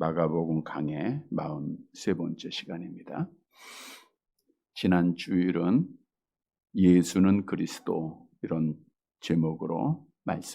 마가복음 강의 43번째 시간입니다. 지난 주일은 예수는 그리스도 이런 제목으로 말씀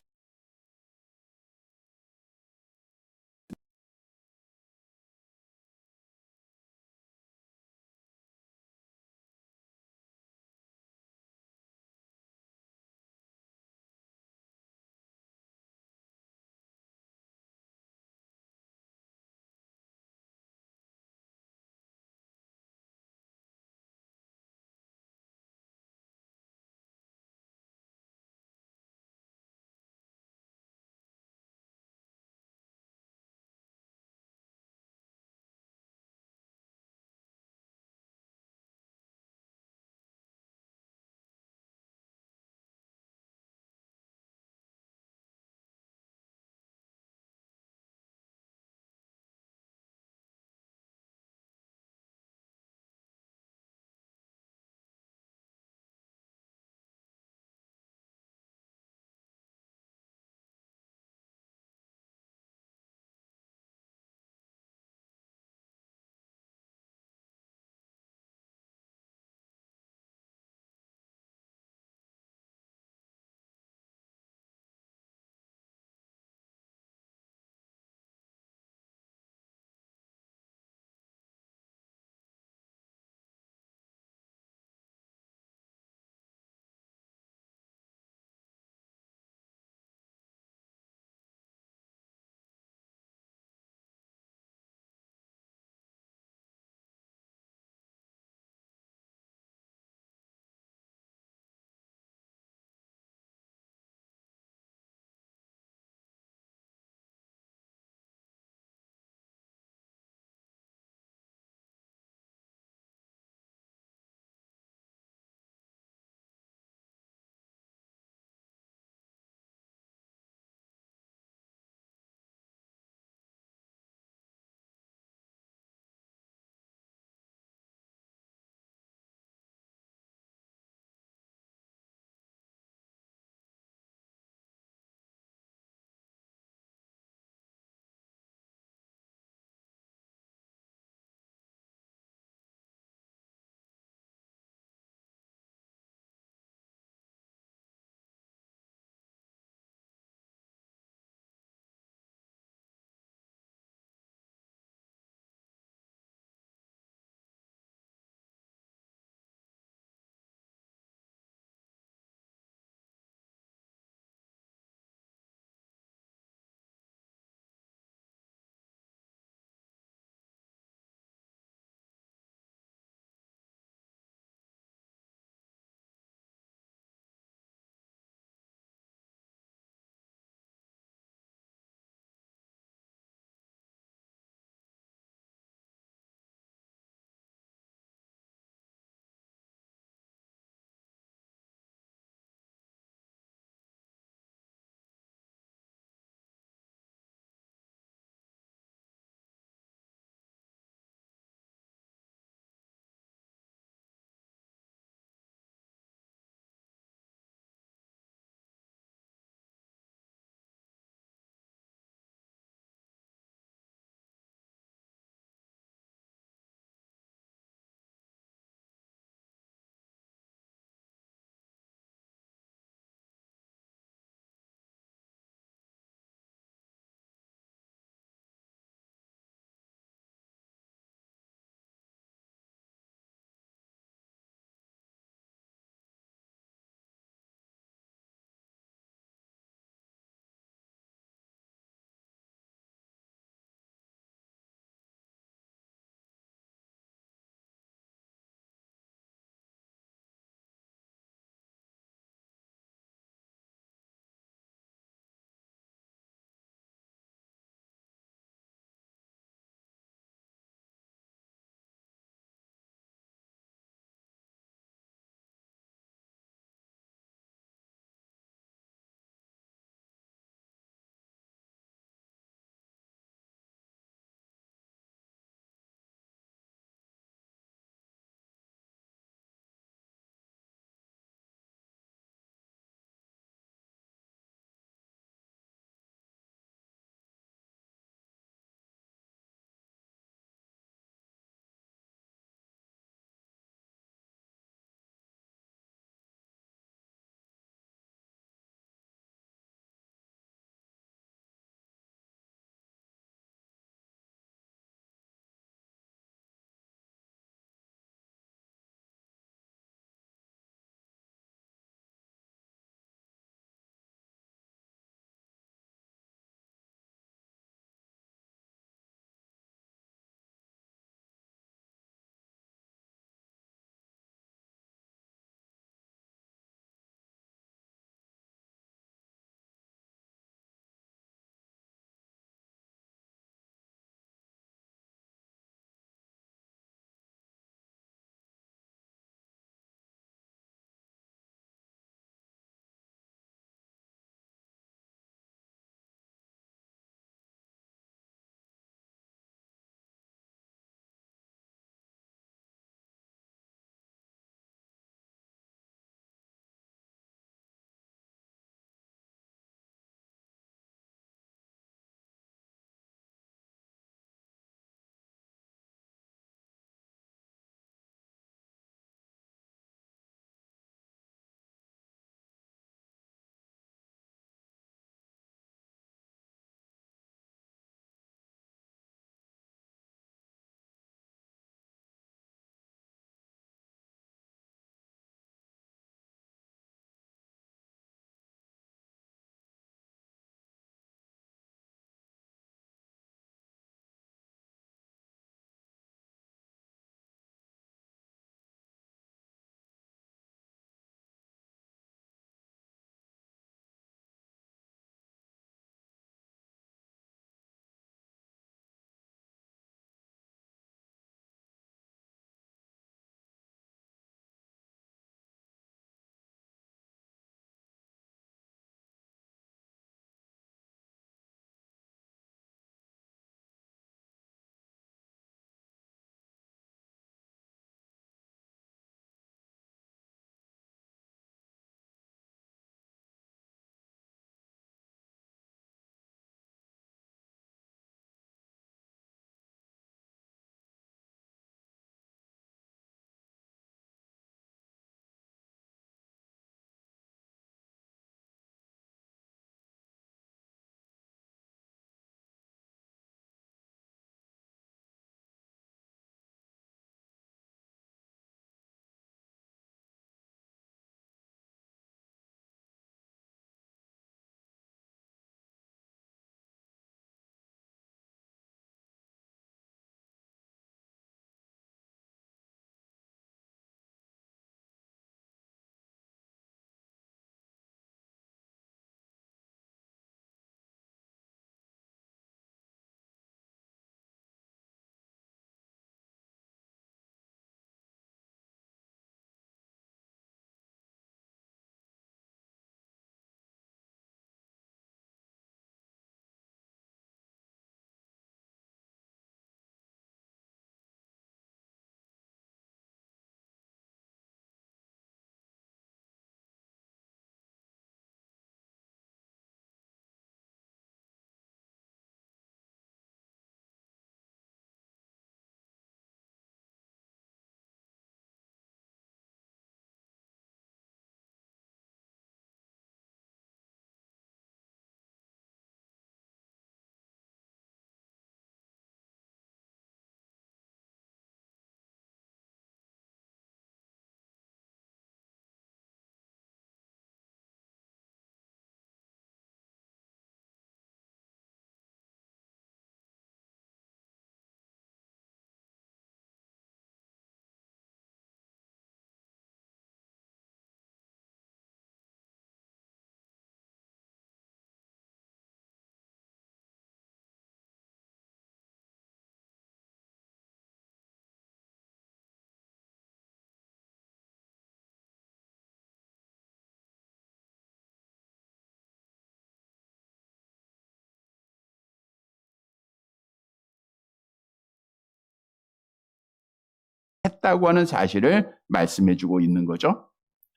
했다고 하는 사실을 말씀해 주고 있는 거죠.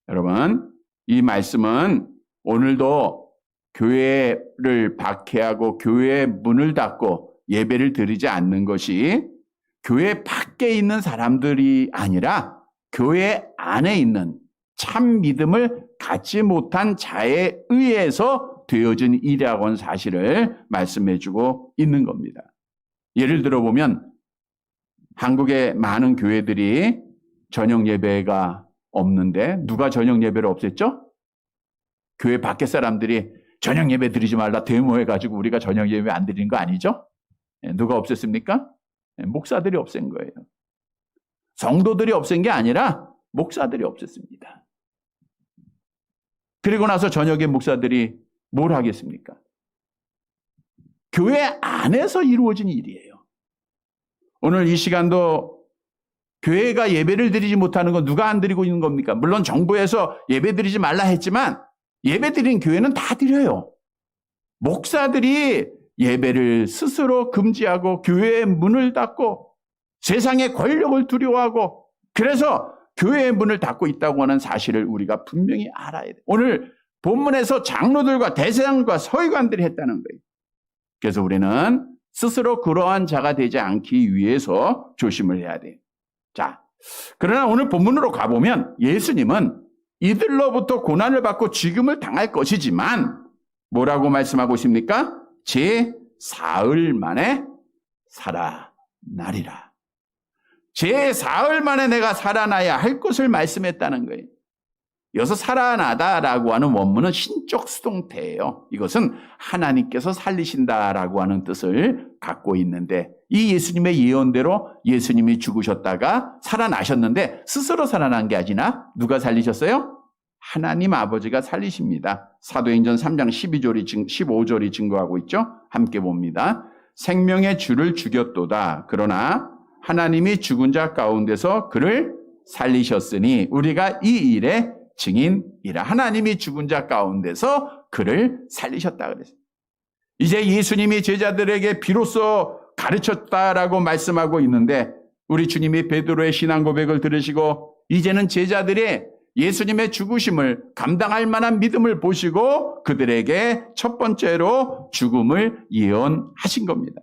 여러분, 이 말씀은 오늘도 교회를 박해하고 교회의 문을 닫고 예배를 드리지 않는 것이 교회 밖에 있는 사람들이 아니라 교회 안에 있는 참 믿음을 갖지 못한 자에 의해서 되어진 일이라고 하는 사실을 말씀해 주고 있는 겁니다. 예를 들어 보면 한국의 많은 교회들이 저녁 예배가 없는데 누가 저녁 예배를 없앴죠? 교회 밖에 사람들이 저녁 예배 드리지 말라 데모해가지고 우리가 저녁 예배 안 드리는 거 아니죠? 누가 없앴습니까? 목사들이 없앤 거예요. 성도들이 없앤 게 아니라 목사들이 없앴습니다. 그리고 나서 저녁에 목사들이 뭘 하겠습니까? 교회 안에서 이루어진 일이에요. 오늘 이 시간도 교회가 예배를 드리지 못하는 건 누가 안 드리고 있는 겁니까? 물론 정부에서 예배 드리지 말라 했지만 예배 드린 교회는 다 드려요. 목사들이 예배를 스스로 금지하고 교회의 문을 닫고 세상의 권력을 두려워하고 그래서 교회의 문을 닫고 있다고 하는 사실을 우리가 분명히 알아야 돼요. 오늘 본문에서 장로들과 대제사장과 서기관들이 했다는 거예요. 그래서 우리는 스스로 그러한 자가 되지 않기 위해서 조심을 해야 돼요. 자, 그러나 오늘 본문으로 가보면 예수님은 이들로부터 고난을 받고 죽임을 당할 것이지만 뭐라고 말씀하고 있습니까? 제 사흘 만에 살아나리라. 제 사흘 만에 내가 살아나야 할 것을 말씀했다는 거예요. 여기서 살아나다라고 하는 원문은 신적 수동태예요. 이것은 하나님께서 살리신다라고 하는 뜻을 갖고 있는데 이 예수님의 예언대로 예수님이 죽으셨다가 살아나셨는데 스스로 살아난 게 아니라 누가 살리셨어요? 하나님 아버지가 살리십니다. 사도행전 3장 15절이 증거하고 있죠. 함께 봅니다. 생명의 주를 죽였도다. 그러나 하나님이 죽은 자 가운데서 그를 살리셨으니 우리가 이 일의 증인이라. 하나님이 죽은 자 가운데서 그를 살리셨다 그랬어요. 이제 예수님이 제자들에게 비로소 가르쳤다라고 말씀하고 있는데 우리 주님이 베드로의 신앙 고백을 들으시고 이제는 제자들의 예수님의 죽으심을 감당할 만한 믿음을 보시고 그들에게 첫 번째로 죽음을 예언하신 겁니다.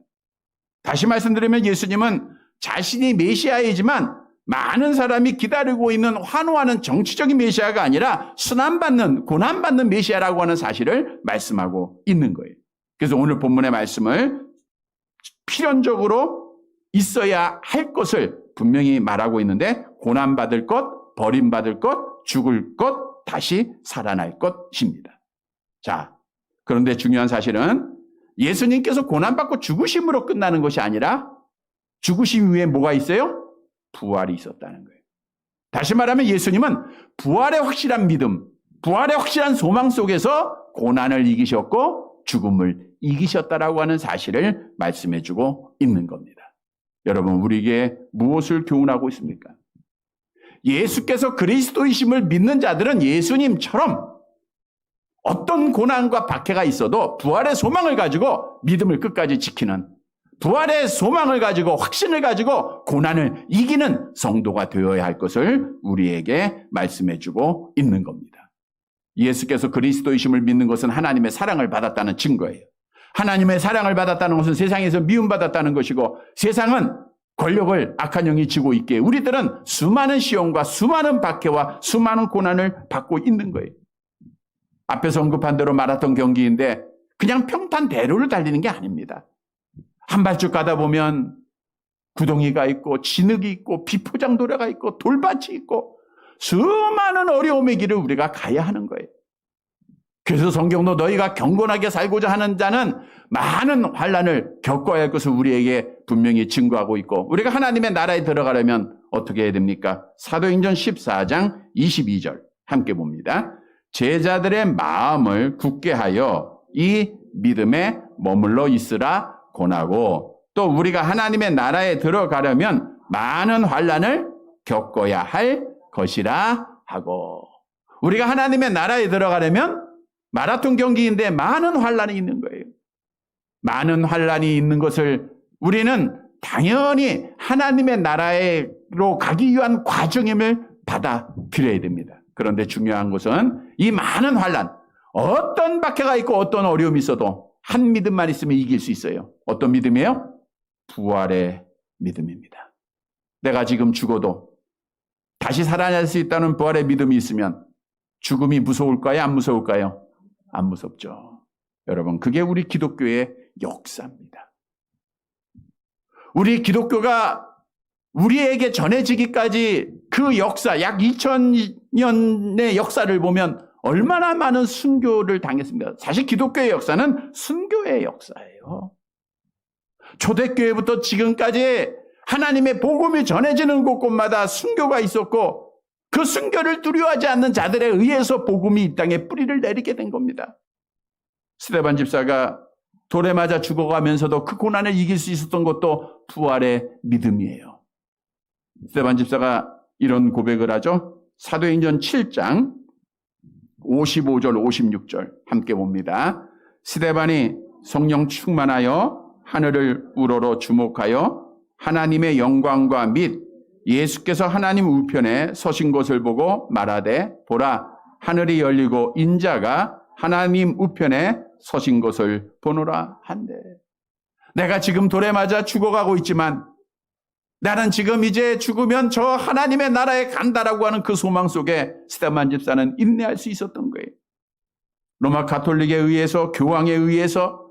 다시 말씀드리면 예수님은 자신이 메시아이지만 많은 사람이 기다리고 있는 환호하는 정치적인 메시아가 아니라 순환받는 고난받는 메시아라고 하는 사실을 말씀하고 있는 거예요. 그래서 오늘 본문의 말씀을 필연적으로 있어야 할 것을 분명히 말하고 있는데 고난받을 것, 버림받을 것, 죽을 것, 다시 살아날 것입니다. 자, 그런데 중요한 사실은 예수님께서 고난받고 죽으심으로 끝나는 것이 아니라 죽으심 위에 뭐가 있어요? 부활이 있었다는 거예요. 다시 말하면 예수님은 부활의 확실한 믿음, 부활의 확실한 소망 속에서 고난을 이기셨고 죽음을 이기셨다라고 하는 사실을 말씀해주고 있는 겁니다. 여러분, 우리에게 무엇을 교훈하고 있습니까? 예수께서 그리스도이심을 믿는 자들은 예수님처럼 어떤 고난과 박해가 있어도 부활의 소망을 가지고 믿음을 끝까지 지키는, 부활의 소망을 가지고 확신을 가지고 고난을 이기는 성도가 되어야 할 것을 우리에게 말씀해주고 있는 겁니다. 예수께서 그리스도이심을 믿는 것은 하나님의 사랑을 받았다는 증거예요. 하나님의 사랑을 받았다는 것은 세상에서 미움받았다는 것이고 세상은 권력을 악한 영이 쥐고 있기에 우리들은 수많은 시험과 수많은 박해와 수많은 고난을 받고 있는 거예요. 앞에서 언급한 대로 마라톤 경기인데 그냥 평탄 대로를 달리는 게 아닙니다. 한 발쭉 가다 보면 구덩이가 있고 진흙이 있고 비포장도로가 있고 돌밭이 있고 수많은 어려움의 길을 우리가 가야 하는 거예요. 그래서 성경도 너희가 경건하게 살고자 하는 자는 많은 환난을 겪어야 할 것을 우리에게 분명히 증거하고 있고 우리가 하나님의 나라에 들어가려면 어떻게 해야 됩니까? 사도행전 14장 22절 함께 봅니다. 제자들의 마음을 굳게 하여 이 믿음에 머물러 있으라 권하고 또 우리가 하나님의 나라에 들어가려면 많은 환난을 겪어야 할 것이라 하고 우리가 하나님의 나라에 들어가려면 마라톤 경기인데 많은 환난이 있는 거예요. 많은 환난이 있는 것을 우리는 당연히 하나님의 나라에 로 가기 위한 과정임을 받아들여야 됩니다. 그런데 중요한 것은 이 많은 환난, 어떤 박해가 있고 어떤 어려움이 있어도 한 믿음만 있으면 이길 수 있어요. 어떤 믿음이에요? 부활의 믿음입니다. 내가 지금 죽어도 다시 살아날 수 있다는 부활의 믿음이 있으면 죽음이 무서울까요? 안 무서울까요? 안 무섭죠. 여러분, 그게 우리 기독교의 역사입니다. 우리 기독교가 우리에게 전해지기까지 그 역사, 약 2000년의 역사를 보면 얼마나 많은 순교를 당했습니다. 사실 기독교의 역사는 순교의 역사예요. 초대교회부터 지금까지 하나님의 복음이 전해지는 곳곳마다 순교가 있었고 그 순교를 두려워하지 않는 자들에 의해서 복음이 이 땅에 뿌리를 내리게 된 겁니다. 스데반 집사가 돌에 맞아 죽어가면서도 그 고난을 이길 수 있었던 것도 부활의 믿음이에요. 스데반 집사가 이런 고백을 하죠. 사도행전 7장 55절 56절 함께 봅니다. 스데반이 성령 충만하여 하늘을 우러러 주목하여 하나님의 영광과 및 예수께서 하나님 우편에 서신 것을 보고 말하되 보라 하늘이 열리고 인자가 하나님 우편에 서신 것을 보노라 한대. 내가 지금 돌에 맞아 죽어가고 있지만 나는 지금 이제 죽으면 저 하나님의 나라에 간다라고 하는 그 소망 속에 스데반 집사는 인내할 수 있었던 거예요. 로마 가톨릭에 의해서 교황에 의해서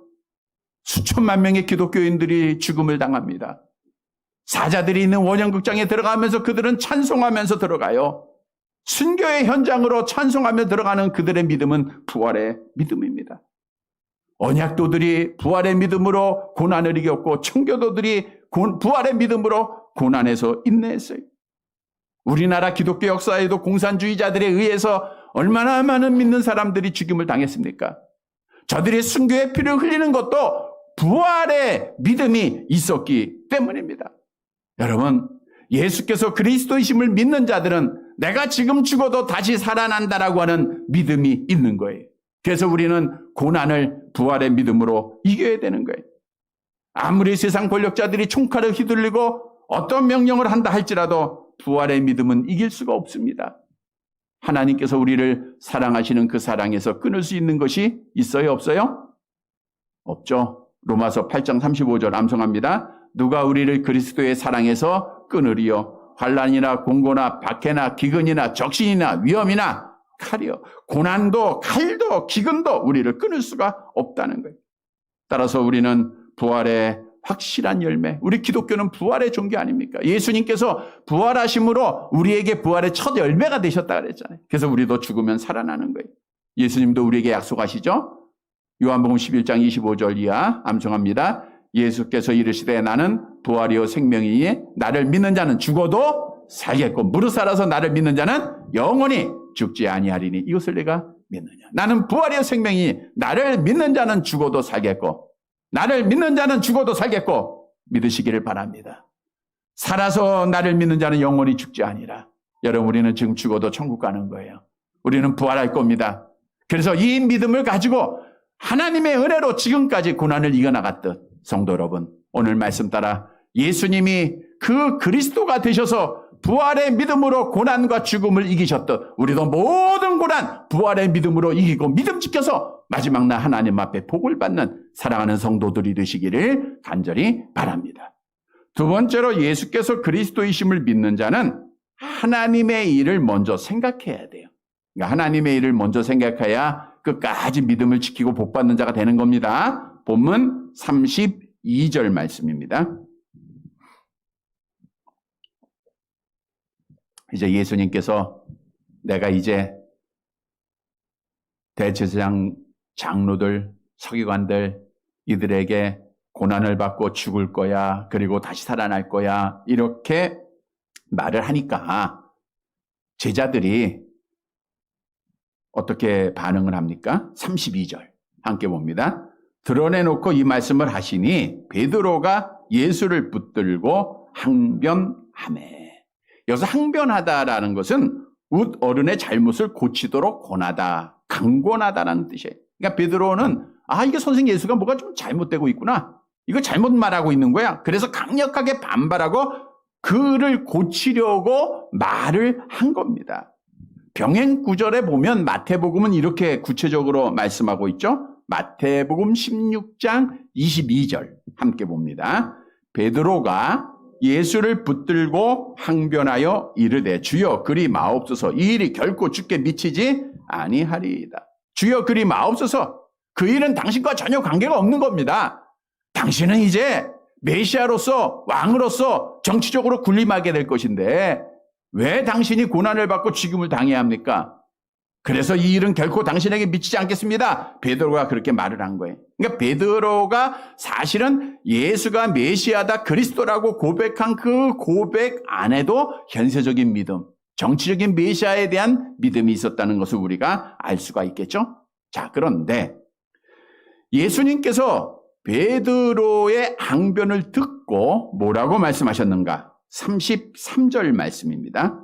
수천만 명의 기독교인들이 죽음을 당합니다. 사자들이 있는 원형극장에 들어가면서 그들은 찬송하면서 들어가요. 순교의 현장으로 찬송하며 들어가는 그들의 믿음은 부활의 믿음입니다. 언약도들이 부활의 믿음으로 고난을 이겼고 청교도들이 부활의 믿음으로 고난에서 인내했어요. 우리나라 기독교 역사에도 공산주의자들에 의해서 얼마나 많은 믿는 사람들이 죽임을 당했습니까? 저들이 순교의 피를 흘리는 것도 부활의 믿음이 있었기 때문입니다. 여러분, 예수께서 그리스도이심을 믿는 자들은 내가 지금 죽어도 다시 살아난다라고 하는 믿음이 있는 거예요. 그래서 우리는 고난을 부활의 믿음으로 이겨야 되는 거예요. 아무리 세상 권력자들이 총칼을 휘둘리고 어떤 명령을 한다 할지라도 부활의 믿음은 이길 수가 없습니다. 하나님께서 우리를 사랑하시는 그 사랑에서 끊을 수 있는 것이 있어요? 없어요? 없죠. 로마서 8장 35절 암송합니다. 누가 우리를 그리스도의 사랑에서 끊으리요? 환난이나 공고나 박해나 기근이나 적신이나 위험이나 칼이요. 고난도 칼도 기근도 우리를 끊을 수가 없다는 거예요. 따라서 우리는 부활의 확실한 열매, 우리 기독교는 부활의 종교 아닙니까? 예수님께서 부활하심으로 우리에게 부활의 첫 열매가 되셨다 그랬잖아요. 그래서 우리도 죽으면 살아나는 거예요. 예수님도 우리에게 약속하시죠? 요한복음 11장 25절 이하 암송합니다. 예수께서 이르시되 나는 부활이요 생명이니 나를 믿는 자는 죽어도 살겠고 무릇 살아서 나를 믿는 자는 영원히 죽지 아니하리니 이것을 내가 믿느냐. 나는 부활이요 생명이니 나를 믿는 자는 죽어도 살겠고 나를 믿는 자는 죽어도 살겠고 믿으시기를 바랍니다. 살아서 나를 믿는 자는 영원히 죽지 아니라. 여러분, 우리는 지금 죽어도 천국 가는 거예요. 우리는 부활할 겁니다. 그래서 이 믿음을 가지고 하나님의 은혜로 지금까지 고난을 이겨나갔듯 성도 여러분, 오늘 말씀 따라 예수님이 그 그리스도가 되셔서 부활의 믿음으로 고난과 죽음을 이기셨듯 우리도 모든 고난 부활의 믿음으로 이기고 믿음 지켜서 마지막 날 하나님 앞에 복을 받는 사랑하는 성도들이 되시기를 간절히 바랍니다. 두 번째로 예수께서 그리스도이심을 믿는 자는 하나님의 일을 먼저 생각해야 돼요. 그러니까 하나님의 일을 먼저 생각해야 끝까지 믿음을 지키고 복 받는 자가 되는 겁니다. 본문 32절 말씀입니다. 이제 예수님께서 내가 이제 대제사장 장로들, 서기관들 이들에게 고난을 받고 죽을 거야. 그리고 다시 살아날 거야. 이렇게 말을 하니까 제자들이 어떻게 반응을 합니까? 32절 함께 봅니다. 드러내놓고 이 말씀을 하시니 베드로가 예수를 붙들고 항변하매. 여기서 항변하다라는 것은 웃 어른의 잘못을 고치도록 권하다, 강권하다라는 뜻이에요. 그러니까 베드로는 이게 선생님 예수가 뭐가 좀 잘못되고 있구나. 이거 잘못 말하고 있는 거야. 그래서 강력하게 반발하고 그를 고치려고 말을 한 겁니다. 병행 구절에 보면 마태복음은 이렇게 구체적으로 말씀하고 있죠. 마태복음 16장 22절 함께 봅니다. 베드로가 예수를 붙들고 항변하여 이르되 주여 그리 마옵소서 이 일이 결코 주께 미치지 아니하리이다. 주여 그리 마옵소서. 그 일은 당신과 전혀 관계가 없는 겁니다. 당신은 이제 메시아로서 왕으로서 정치적으로 군림하게 될 것인데 왜 당신이 고난을 받고 죽임을 당해야 합니까? 그래서 이 일은 결코 당신에게 미치지 않겠습니다. 베드로가 그렇게 말을 한 거예요. 그러니까 베드로가 사실은 예수가 메시아다 그리스도라고 고백한 그 고백 안에도 현세적인 믿음, 정치적인 메시아에 대한 믿음이 있었다는 것을 우리가 알 수가 있겠죠. 자, 그런데 예수님께서 베드로의 항변을 듣고 뭐라고 말씀하셨는가? 33절 말씀입니다.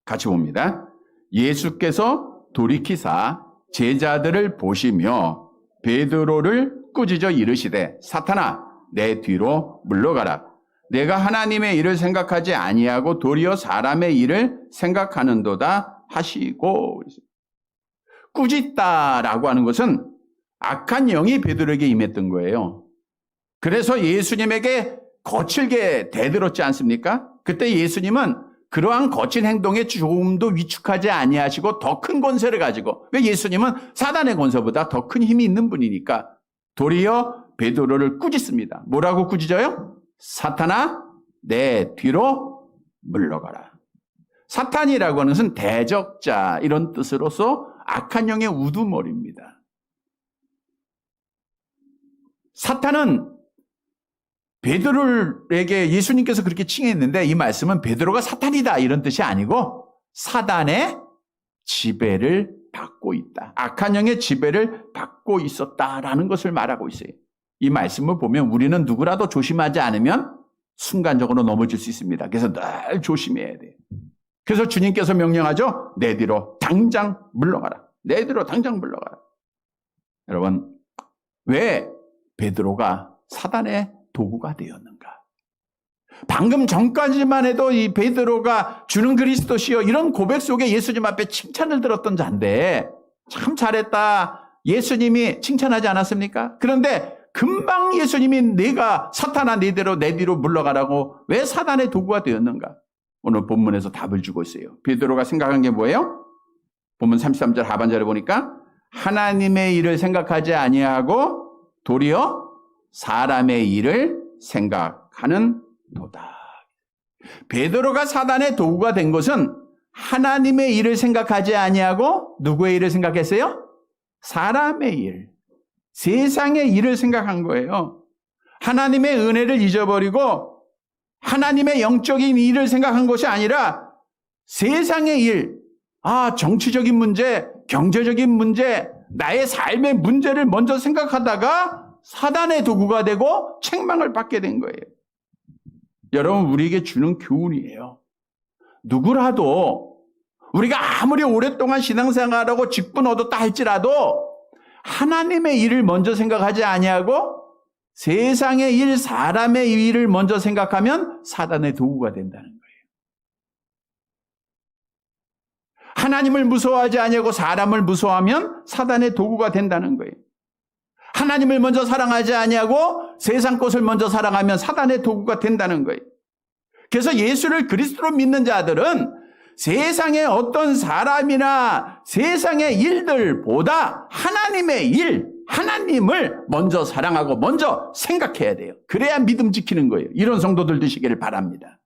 같이 봅니다. 예수께서 돌이키사 제자들을 보시며 베드로를 꾸짖어 이르시되 사탄아 내 뒤로 물러가라. 내가 하나님의 일을 생각하지 아니하고 도리어 사람의 일을 생각하는도다 하시고. 꾸짖다라고 하는 것은 악한 영이 베드로에게 임했던 거예요. 그래서 예수님에게 거칠게 대들었지 않습니까? 그때 예수님은 그러한 거친 행동에 조금도 위축하지 아니하시고 더 큰 권세를 가지고, 왜 예수님은 사단의 권세보다 더 큰 힘이 있는 분이니까 도리어 베드로를 꾸짖습니다. 뭐라고 꾸짖어요? 사탄아 내 뒤로 물러가라. 사탄이라고 하는 것은 대적자 이런 뜻으로서 악한 영의 우두머리입니다. 사탄은 베드로에게 예수님께서 그렇게 칭했는데 이 말씀은 베드로가 사탄이다 이런 뜻이 아니고 사단의 지배를 받고 있다. 악한 영의 지배를 받고 있었다라는 것을 말하고 있어요. 이 말씀을 보면 우리는 누구라도 조심하지 않으면 순간적으로 넘어질 수 있습니다. 그래서 늘 조심해야 돼요. 그래서 주님께서 명령하죠. 내 뒤로 당장 물러가라. 내 뒤로 당장 물러가라. 여러분, 왜 베드로가 사단의 도구가 되었는가? 방금 전까지만 해도 이 베드로가 주는 그리스도시여 이런 고백 속에 예수님 앞에 칭찬을 들었던 자인데 참 잘했다. 예수님이 칭찬하지 않았습니까? 그런데 금방 예수님이 내가 사탄아 내 뒤로 물러가라고 왜 사단의 도구가 되었는가? 오늘 본문에서 답을 주고 있어요. 베드로가 생각한 게 뭐예요? 본문 33절 하반절에 보니까 하나님의 일을 생각하지 아니하고 도리어 사람의 일을 생각하는 도다. 베드로가 사단의 도구가 된 것은 하나님의 일을 생각하지 아니하고 누구의 일을 생각했어요? 사람의 일, 세상의 일을 생각한 거예요. 하나님의 은혜를 잊어버리고 하나님의 영적인 일을 생각한 것이 아니라 세상의 일, 정치적인 문제, 경제적인 문제, 나의 삶의 문제를 먼저 생각하다가 사단의 도구가 되고 책망을 받게 된 거예요. 여러분, 우리에게 주는 교훈이에요. 누구라도 우리가 아무리 오랫동안 신앙생활하고 직분 얻었다 할지라도 하나님의 일을 먼저 생각하지 아니하고 세상의 일, 사람의 일을 먼저 생각하면 사단의 도구가 된다는 거예요. 하나님을 무서워하지 아니하고 사람을 무서워하면 사단의 도구가 된다는 거예요. 하나님을 먼저 사랑하지 아니하고 세상 것을 먼저 사랑하면 사단의 도구가 된다는 거예요. 그래서 예수를 그리스도로 믿는 자들은 세상의 어떤 사람이나 세상의 일들보다 하나님의 일, 하나님을 먼저 사랑하고 먼저 생각해야 돼요. 그래야 믿음 지키는 거예요. 이런 성도들 되시기를 바랍니다.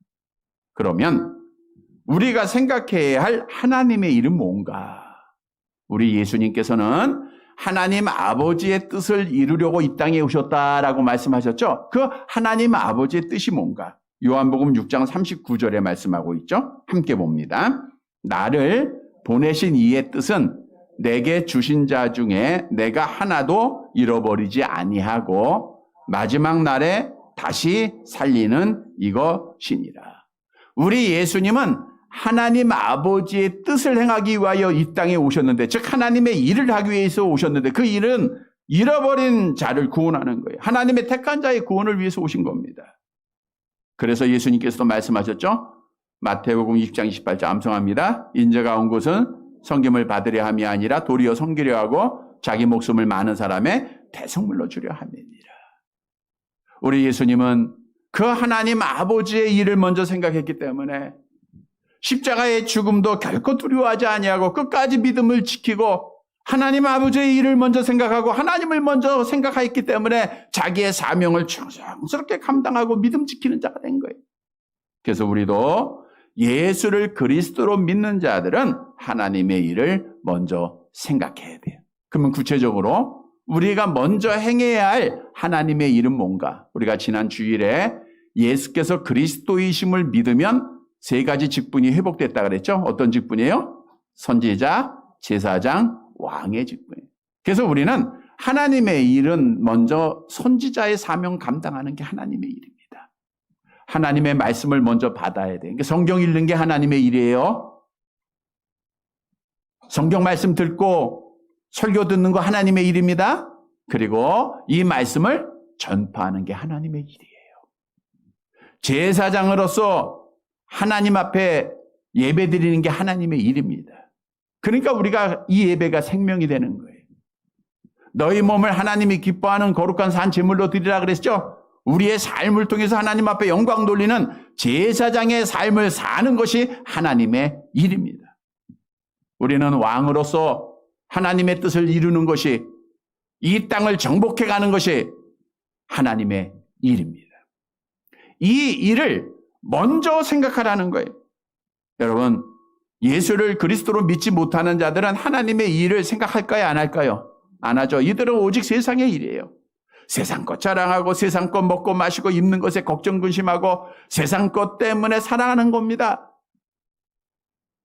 그러면 우리가 생각해야 할 하나님의 일은 뭔가? 우리 예수님께서는 하나님 아버지의 뜻을 이루려고 이 땅에 오셨다라고 말씀하셨죠. 그 하나님 아버지의 뜻이 뭔가? 요한복음 6장 39절에 말씀하고 있죠. 함께 봅니다. 나를 보내신 이의 뜻은 내게 주신 자 중에 내가 하나도 잃어버리지 아니하고 마지막 날에 다시 살리는 이것이니라. 우리 예수님은 하나님 아버지의 뜻을 행하기 위하여 이 땅에 오셨는데, 즉 하나님의 일을 하기 위해서 오셨는데, 그 일은 잃어버린 자를 구원하는 거예요. 하나님의 택한 자의 구원을 위해서 오신 겁니다. 그래서 예수님께서도 말씀하셨죠. 마태복음 20장 28절 암송합니다. 인자가 온 곳은 섬김을 받으려 함이 아니라 도리어 섬기려 하고 자기 목숨을 많은 사람의 대성물로 주려 함이니라. 우리 예수님은 그 하나님 아버지의 일을 먼저 생각했기 때문에 십자가의 죽음도 결코 두려워하지 아니하고 끝까지 믿음을 지키고 하나님 아버지의 일을 먼저 생각하고 하나님을 먼저 생각했기 때문에 자기의 사명을 충성스럽게 감당하고 믿음 지키는 자가 된 거예요. 그래서 우리도 예수를 그리스도로 믿는 자들은 하나님의 일을 먼저 생각해야 돼요. 그러면 구체적으로 우리가 먼저 행해야 할 하나님의 일은 뭔가? 우리가 지난 주일에 예수께서 그리스도이심을 믿으면 세 가지 직분이 회복됐다 그랬죠? 어떤 직분이에요? 선지자, 제사장, 왕의 직분이에요. 그래서 우리는 하나님의 일은 먼저 선지자의 사명 감당하는 게 하나님의 일입니다. 하나님의 말씀을 먼저 받아야 돼요. 그러니까 성경 읽는 게 하나님의 일이에요. 성경 말씀 듣고 설교 듣는 거 하나님의 일입니다. 그리고 이 말씀을 전파하는 게 하나님의 일이에요. 제사장으로서 하나님 앞에 예배 드리는 게 하나님의 일입니다. 그러니까 우리가 이 예배가 생명이 되는 거예요. 너희 몸을 하나님이 기뻐하는 거룩한 산 제물로 드리라 그랬죠? 우리의 삶을 통해서 하나님 앞에 영광 돌리는 제사장의 삶을 사는 것이 하나님의 일입니다. 우리는 왕으로서 하나님의 뜻을 이루는 것이, 이 땅을 정복해 가는 것이 하나님의 일입니다. 이 일을 먼저 생각하라는 거예요. 여러분, 예수를 그리스도로 믿지 못하는 자들은 하나님의 일을 생각할까요? 안 할까요? 안 하죠. 이들은 오직 세상의 일이에요. 세상 것 자랑하고 세상 것 먹고 마시고 입는 것에 걱정 근심하고 세상 것 때문에 살아가는 겁니다.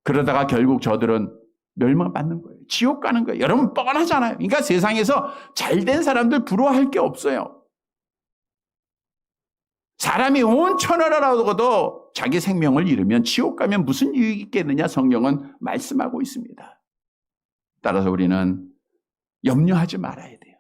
그러다가 결국 저들은 멸망받는 거예요. 지옥 가는 거예요. 여러분 뻔하잖아요. 그러니까 세상에서 잘된 사람들 부러워할 게 없어요. 사람이 온 천하를 얻어도 자기 생명을 잃으면 지옥 가면 무슨 유익이 있겠느냐 성경은 말씀하고 있습니다. 따라서 우리는 염려하지 말아야 돼요.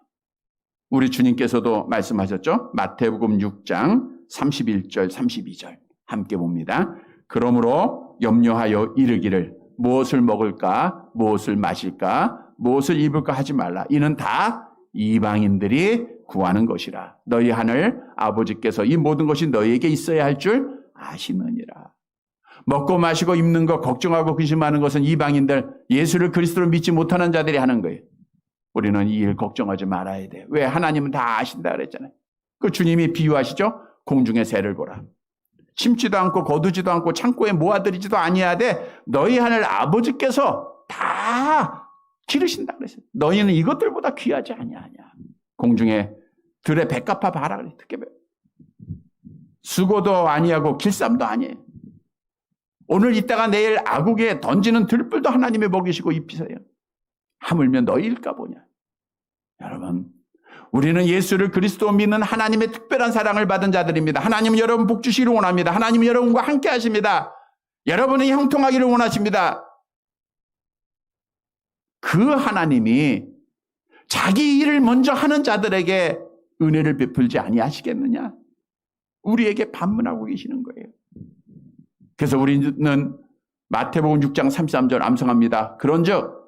우리 주님께서도 말씀하셨죠. 마태복음 6장 31절 32절 함께 봅니다. 그러므로 염려하여 이르기를 무엇을 먹을까, 무엇을 마실까, 무엇을 입을까 하지 말라. 이는 다 이방인들이 구하는 것이라. 너희 하늘 아버지께서 이 모든 것이 너희에게 있어야 할 줄 아시느니라. 먹고 마시고 입는 것 걱정하고 근심하는 것은 이방인들, 예수를 그리스도로 믿지 못하는 자들이 하는 거예요. 우리는 이 일 걱정하지 말아야 돼요. 왜? 하나님은 다 아신다 그랬잖아요. 그 주님이 비유하시죠. 공중의 새를 보라. 심지도 않고 거두지도 않고 창고에 모아들이지도 아니하되 너희 하늘 아버지께서 다 기르신다 그랬어요. 너희는 이것들보다 귀하지 아니하냐. 공중에 들의 백합화 봐라 그래. 특히 수고도 아니하고 길쌈도 아니에요. 오늘 있다가 내일 아국에 던지는 들불도 하나님의 먹이시고 입히세요. 하물며 너희일까 보냐. 여러분, 우리는 예수를 그리스도 믿는 하나님의 특별한 사랑을 받은 자들입니다. 하나님은 여러분 복 주시기를 원합니다. 하나님은 여러분과 함께 하십니다. 여러분이 형통하기를 원하십니다. 그 하나님이 자기 일을 먼저 하는 자들에게 은혜를 베풀지 아니하시겠느냐? 우리에게 반문하고 계시는 거예요. 그래서 우리는 마태복음 6장 33절 암송합니다. 그런즉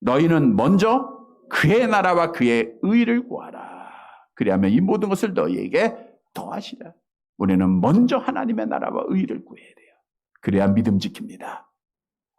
너희는 먼저 그의 나라와 그의 의를 구하라. 그리하면 이 모든 것을 너희에게 더하시라. 우리는 먼저 하나님의 나라와 의를 구해야 돼요. 그래야 믿음 지킵니다.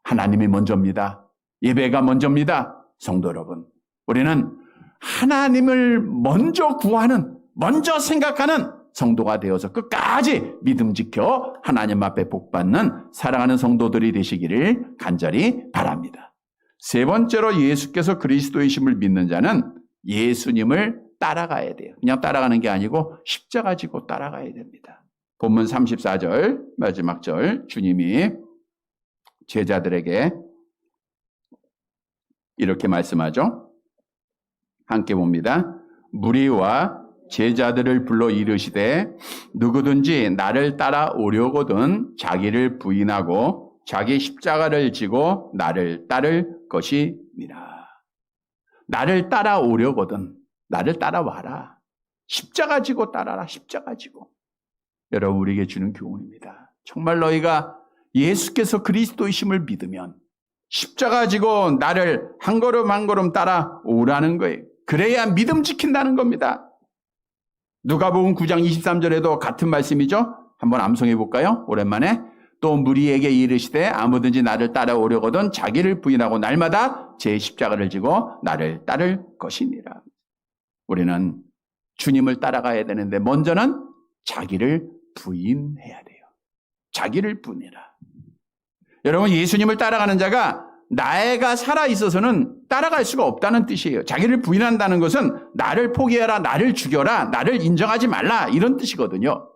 하나님이 먼저입니다. 예배가 먼저입니다. 성도 여러분, 우리는 하나님을 먼저 구하는, 먼저 생각하는 성도가 되어서 끝까지 믿음 지켜 하나님 앞에 복받는 사랑하는 성도들이 되시기를 간절히 바랍니다. 세 번째로 예수께서 그리스도이심을 믿는 자는 예수님을 따라가야 돼요. 그냥 따라가는 게 아니고 십자가 지고 따라가야 됩니다. 본문 34절 마지막 절 주님이 제자들에게 이렇게 말씀하죠. 함께 봅니다. 무리와 제자들을 불러 이르시되 누구든지 나를 따라오려거든 자기를 부인하고 자기 십자가를 지고 나를 따를 것이니라. 나를 따라오려거든 나를 따라와라. 십자가 지고 따라라. 십자가 지고. 여러분, 우리에게 주는 교훈입니다. 정말 너희가 예수께서 그리스도이심을 믿으면 십자가 지고 나를 한 걸음 한 걸음 따라오라는 거예요. 그래야 믿음 지킨다는 겁니다. 누가복음 9장 23절에도 같은 말씀이죠. 한번 암송해 볼까요? 오랜만에. 또 무리에게 이르시되 아무든지 나를 따라오려거든 자기를 부인하고 날마다 제 십자가를 지고 나를 따를 것이니라. 우리는 주님을 따라가야 되는데 먼저는 자기를 부인해야 돼요. 자기를 부인해라. 여러분, 예수님을 따라가는 자가 나가 살아있어서는 따라갈 수가 없다는 뜻이에요. 자기를 부인한다는 것은 나를 포기해라, 나를 죽여라, 나를 인정하지 말라 이런 뜻이거든요.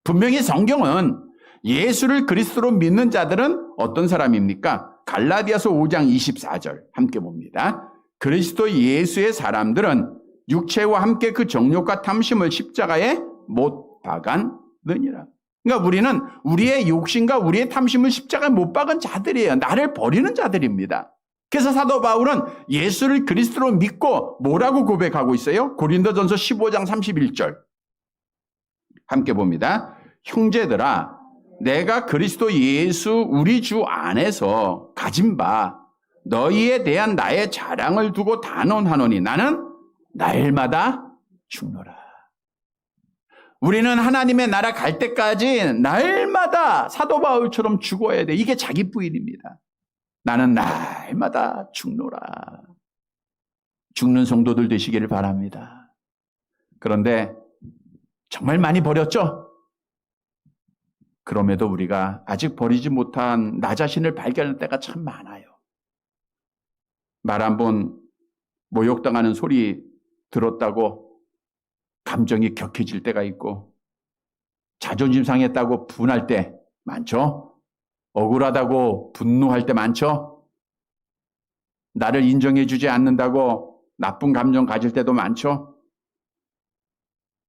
분명히 성경은 예수를 그리스도로 믿는 자들은 어떤 사람입니까? 갈라디아서 5장 24절 함께 봅니다. 그리스도 예수의 사람들은 육체와 함께 그 정욕과 탐심을 십자가에 못 박았느니라. 그러니까 우리는 우리의 욕심과 우리의 탐심을 십자가에 못 박은 자들이에요. 나를 버리는 자들입니다. 그래서 사도 바울은 예수를 그리스도로 믿고 뭐라고 고백하고 있어요? 고린도전서 15장 31절 함께 봅니다. 형제들아, 내가 그리스도 예수 우리 주 안에서 가진 바 너희에 대한 나의 자랑을 두고 단언하노니 나는 날마다 죽노라. 우리는 하나님의 나라 갈 때까지 날마다 사도 바울처럼 죽어야 돼. 이게 자기 부인입니다. 나는 날마다 죽노라. 죽는 성도들 되시기를 바랍니다. 그런데 정말 많이 버렸죠? 그럼에도 우리가 아직 버리지 못한 나 자신을 발견할 때가 참 많아요. 말 한 번 모욕당하는 소리 들었다고 감정이 격해질 때가 있고, 자존심 상했다고 분할 때 많죠? 억울하다고 분노할 때 많죠? 나를 인정해 주지 않는다고 나쁜 감정 가질 때도 많죠?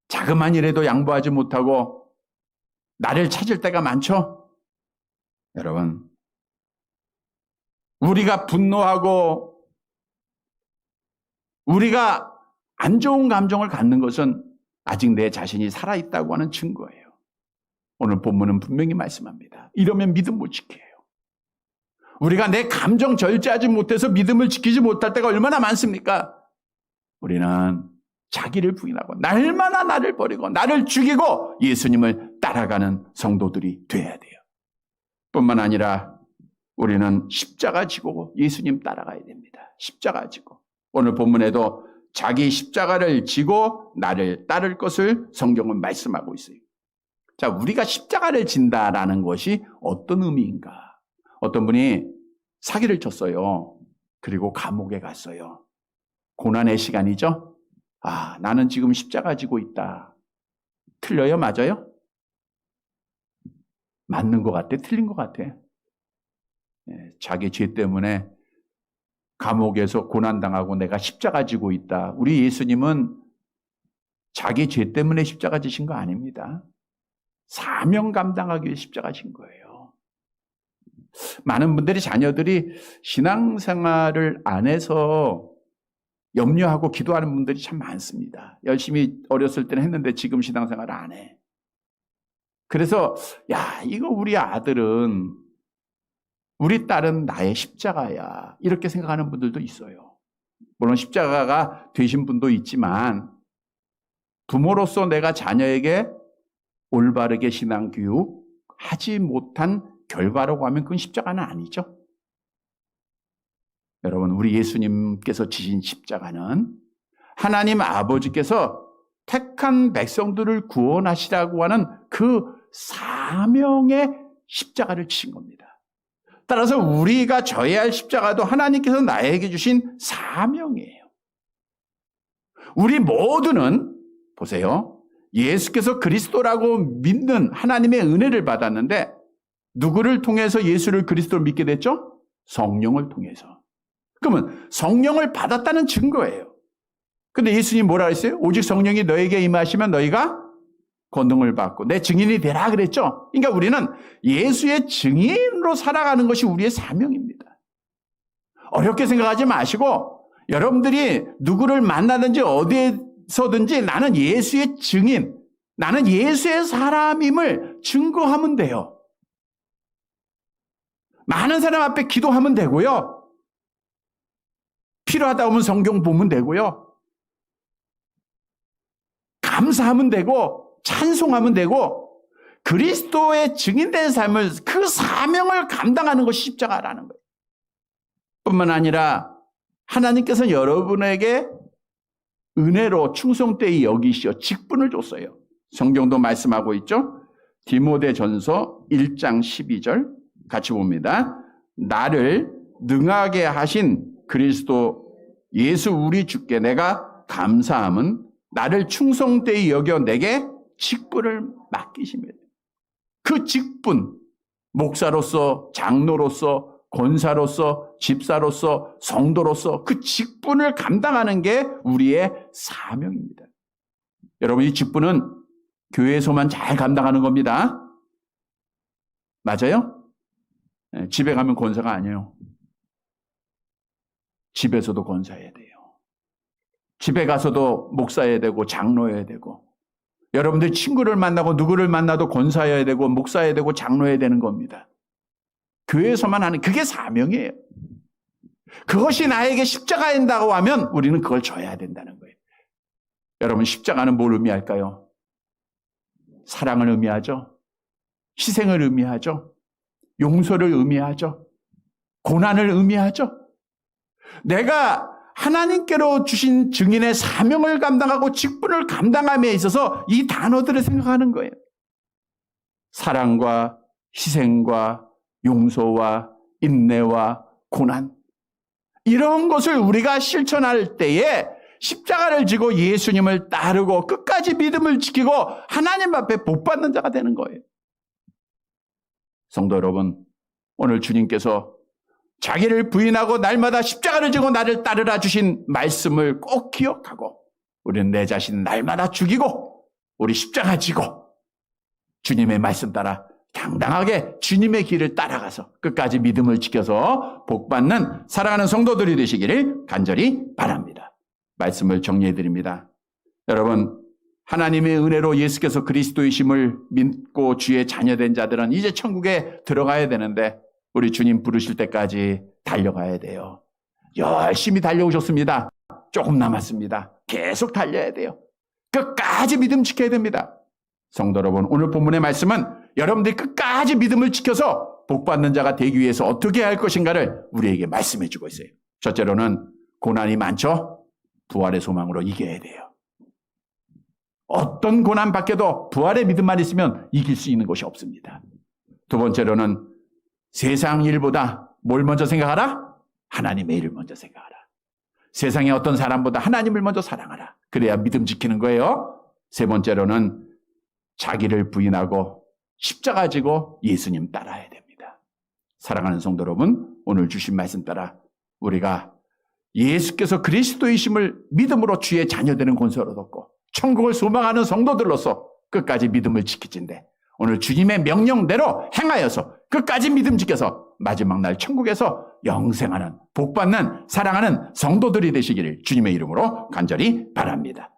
자그만 일에도 양보하지 못하고 나를 찾을 때가 많죠? 여러분, 우리가 분노하고 우리가 안 좋은 감정을 갖는 것은 아직 내 자신이 살아있다고 하는 증거예요. 오늘 본문은 분명히 말씀합니다. 이러면 믿음 못 지켜요. 우리가 내 감정 절제하지 못해서 믿음을 지키지 못할 때가 얼마나 많습니까? 우리는 자기를 부인하고 날마다 나를 버리고 나를 죽이고 예수님을 따라가는 성도들이 돼야 돼요. 뿐만 아니라 우리는 십자가 지고 예수님 따라가야 됩니다. 십자가 지고. 오늘 본문에도 자기 십자가를 지고 나를 따를 것을 성경은 말씀하고 있어요. 자, 우리가 십자가를 진다라는 것이 어떤 의미인가? 어떤 분이 사기를 쳤어요. 그리고 감옥에 갔어요. 고난의 시간이죠? 아, 나는 지금 십자가 지고 있다. 틀려요? 맞아요? 맞는 것 같아? 틀린 것 같아? 자기 죄 때문에 감옥에서 고난당하고 내가 십자가 지고 있다. 우리 예수님은 자기 죄 때문에 십자가 지신 거 아닙니다. 사명 감당하기 위해 십자가 진 거예요. 많은 분들이 자녀들이 신앙생활을 안 해서 염려하고 기도하는 분들이 참 많습니다. 열심히 어렸을 때는 했는데 지금 신앙생활을 안 해. 그래서 야, 이거 우리 아들은 우리 딸은 나의 십자가야. 이렇게 생각하는 분들도 있어요. 물론 십자가가 되신 분도 있지만 부모로서 내가 자녀에게 올바르게 신앙교육 하지 못한 결과라고 하면 그건 십자가는 아니죠. 여러분, 우리 예수님께서 지신 십자가는 하나님 아버지께서 택한 백성들을 구원하시라고 하는 그 사명의 십자가를 지신 겁니다. 따라서 우리가 져야 할 십자가도 하나님께서 나에게 주신 사명이에요. 우리 모두는 보세요. 예수께서 그리스도라고 믿는 하나님의 은혜를 받았는데 누구를 통해서 예수를 그리스도로 믿게 됐죠? 성령을 통해서. 그러면 성령을 받았다는 증거예요. 근데 예수님이 뭐라 했어요? 오직 성령이 너에게 임하시면 너희가 권능을 받고 내 증인이 되라 그랬죠? 그러니까 우리는 예수의 증인으로 살아가는 것이 우리의 사명입니다. 어렵게 생각하지 마시고 여러분들이 누구를 만나든지 어디에서든지 나는 예수의 증인, 나는 예수의 사람임을 증거하면 돼요. 많은 사람 앞에 기도하면 되고요. 필요하다 하면 성경 보면 되고요. 감사하면 되고 찬송하면 되고 그리스도의 증인된 삶을 그 사명을 감당하는 것이 십자가라는 거예요. 뿐만 아니라 하나님께서는 여러분에게 은혜로 충성되이 여기시어 직분을 줬어요. 성경도 말씀하고 있죠. 디모데전서 1장 12절 같이 봅니다. 나를 능하게 하신 그리스도 예수 우리 주께 내가 감사함은 나를 충성되이 여겨 내게 직분을 맡기심이에요. 그 직분, 목사로서, 장로로서, 권사로서, 집사로서, 성도로서 그 직분을 감당하는 게 우리의 사명입니다. 여러분, 이 직분은 교회에서만 잘 감당하는 겁니다. 맞아요? 집에 가면 권사가 아니에요. 집에서도 권사해야 돼요. 집에 가서도 목사해야 되고 장로해야 되고 여러분들 친구를 만나고 누구를 만나도 권사해야 되고 목사해야 되고 장로해야 되는 겁니다. 교회에서만 하는 그게 사명이에요. 그것이 나에게 십자가인다고 하면 우리는 그걸 져야 된다는 거예요. 여러분 십자가는 뭘 의미할까요? 사랑을 의미하죠. 희생을 의미하죠. 용서를 의미하죠. 고난을 의미하죠. 내가 하나님께로 주신 증인의 사명을 감당하고 직분을 감당함에 있어서 이 단어들을 생각하는 거예요. 사랑과 희생과 용서와 인내와 고난 이런 것을 우리가 실천할 때에 십자가를 지고 예수님을 따르고 끝까지 믿음을 지키고 하나님 앞에 복받는 자가 되는 거예요. 성도 여러분, 오늘 주님께서 자기를 부인하고 날마다 십자가를 지고 나를 따르라 주신 말씀을 꼭 기억하고 우리는 내 자신을 날마다 죽이고 우리 십자가 지고 주님의 말씀 따라 당당하게 주님의 길을 따라가서 끝까지 믿음을 지켜서 복받는 사랑하는 성도들이 되시기를 간절히 바랍니다. 말씀을 정리해 드립니다. 여러분, 하나님의 은혜로 예수께서 그리스도이심을 믿고 주의 자녀된 자들은 이제 천국에 들어가야 되는데 우리 주님 부르실 때까지 달려가야 돼요. 열심히 달려오셨습니다. 조금 남았습니다. 계속 달려야 돼요. 끝까지 믿음 지켜야 됩니다. 성도 여러분, 오늘 본문의 말씀은 여러분들이 끝까지 믿음을 지켜서 복받는 자가 되기 위해서 어떻게 할 것인가를 우리에게 말씀해 주고 있어요. 첫째로는 고난이 많죠? 부활의 소망으로 이겨야 돼요. 어떤 고난 밖에도 부활의 믿음만 있으면 이길 수 있는 것이 없습니다. 두 번째로는 세상 일보다 뭘 먼저 생각하라? 하나님의 일을 먼저 생각하라. 세상의 어떤 사람보다 하나님을 먼저 사랑하라. 그래야 믿음 지키는 거예요. 세 번째로는 자기를 부인하고 십자가 지고 예수님 따라야 됩니다. 사랑하는 성도 여러분, 오늘 주신 말씀 따라 우리가 예수께서 그리스도이심을 믿음으로 주의 자녀되는 권세를 얻었고 천국을 소망하는 성도들로서 끝까지 믿음을 지키진데 오늘 주님의 명령대로 행하여서 끝까지 믿음 지켜서 마지막 날 천국에서 영생하는 복받는 사랑하는 성도들이 되시기를 주님의 이름으로 간절히 바랍니다.